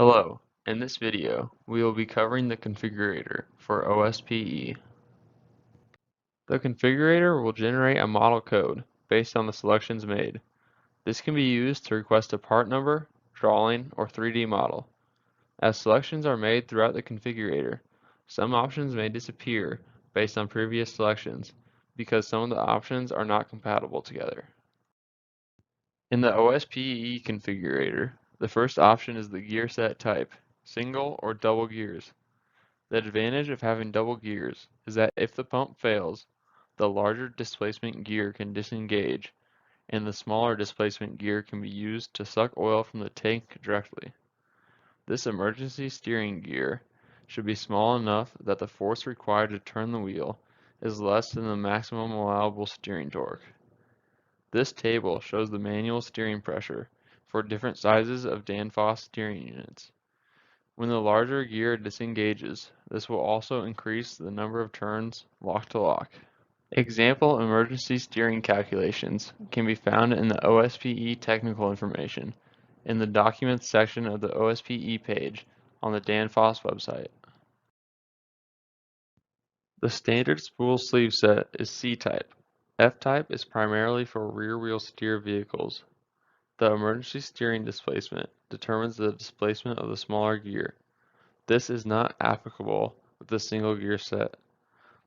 Hello, in this video, we will be covering the configurator for OSPE. The configurator will generate a model code based on the selections made. This can be used to request a part number, drawing, or 3D model. As selections are made throughout the configurator, some options may disappear based on previous selections because some of the options are not compatible together. In the OSPE configurator, the first option is the gear set type, single or double gears. The advantage of having double gears is that if the pump fails, the larger displacement gear can disengage, and the smaller displacement gear can be used to suck oil from the tank directly. This emergency steering gear should be small enough that the force required to turn the wheel is less than the maximum allowable steering torque. This table shows the manual steering pressure for different sizes of Danfoss steering units. When the larger gear disengages, this will also increase the number of turns lock to lock. Example emergency steering calculations can be found in the OSPE technical information in the Documents section of the OSPE page on the Danfoss website. The standard spool sleeve set is C-type. F-type is primarily for rear-wheel steer vehicles. The emergency steering displacement determines the displacement of the smaller gear. This is not applicable with the single gear set.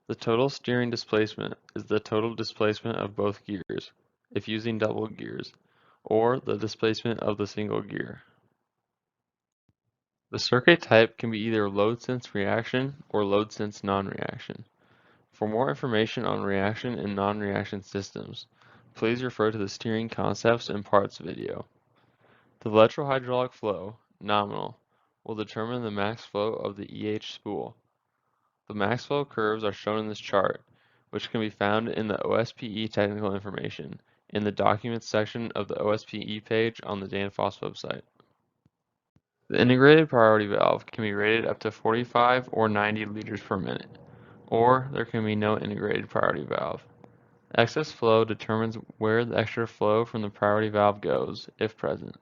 The total steering displacement is the total displacement of both gears, if using double gears, or the displacement of the single gear. The circuit type can be either load sense reaction or load sense non-reaction. For more information on reaction and non-reaction systems, please refer to the Steering Concepts and Parts video. The electrohydraulic flow, nominal, will determine the max flow of the EH spool. The max flow curves are shown in this chart, which can be found in the OSPE technical information in the Documents section of the OSPE page on the Danfoss website. The integrated priority valve can be rated up to 45 or 90 liters per minute, or there can be no integrated priority valve. Excess flow determines where the extra flow from the priority valve goes, if present.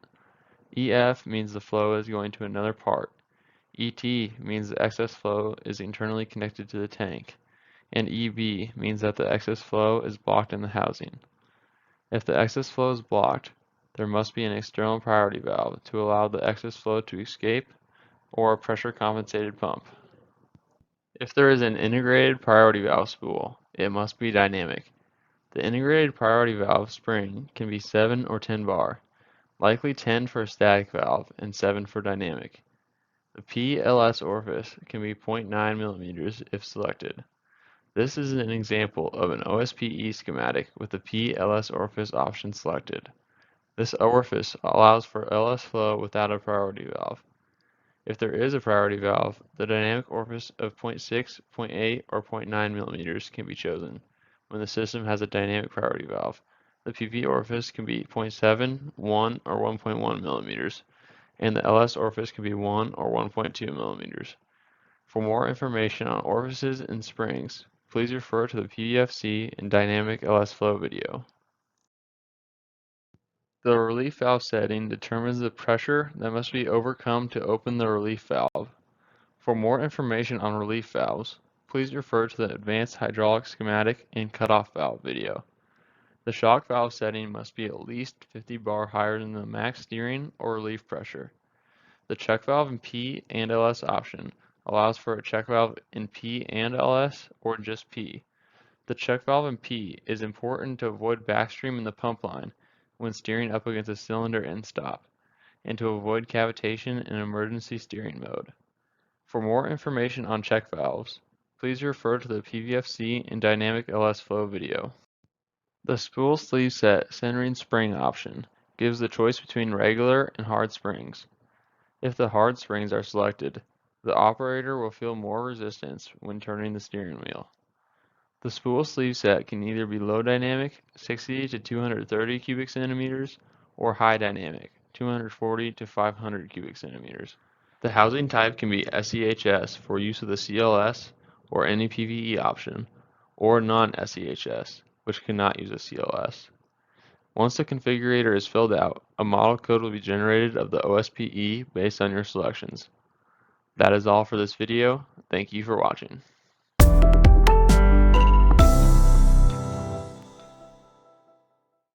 EF means the flow is going to another part. ET means the excess flow is internally connected to the tank, and EB means that the excess flow is blocked in the housing. If the excess flow is blocked, there must be an external priority valve to allow the excess flow to escape, or a pressure compensated pump. If there is an integrated priority valve spool, it must be dynamic. The integrated priority valve spring can be 7 or 10 bar, likely 10 for a static valve and 7 for dynamic. The PLS orifice can be 0.9 millimeters if selected. This is an example of an OSPE schematic with the PLS orifice option selected. This orifice allows for LS flow without a priority valve. If there is a priority valve, the dynamic orifice of 0.6, 0.8, or 0.9 millimeters can be chosen. When the system has a dynamic priority valve, the PP orifice can be 0.7, 1, or 1.1 millimeters, and the LS orifice can be 1 or 1.2 millimeters. For more information on orifices and springs, please refer to the PVFC and dynamic LS flow video. The relief valve setting determines the pressure that must be overcome to open the relief valve. For more information on relief valves, please refer to the advanced hydraulic schematic and cutoff valve video. The shock valve setting must be at least 50 bar higher than the max steering or relief pressure. The check valve in P and LS option allows for a check valve in P and LS or just P. The check valve in P is important to avoid backstream in the pump line when steering up against a cylinder end stop, and to avoid cavitation in emergency steering mode. For more information on check valves, please refer to the PVFC and dynamic LS flow video. The spool sleeve set centering spring option gives the choice between regular and hard springs. If the hard springs are selected, the operator will feel more resistance when turning the steering wheel. The spool sleeve set can either be low dynamic, 60 to 230 cubic centimeters, or high dynamic, 240 to 500 cubic centimeters. The housing type can be SEHS for use of the CLS or any PVE option, or non-SEHS, which cannot use a CLS. Once the configurator is filled out, a model code will be generated of the OSPE based on your selections. That is all for this video. Thank you for watching.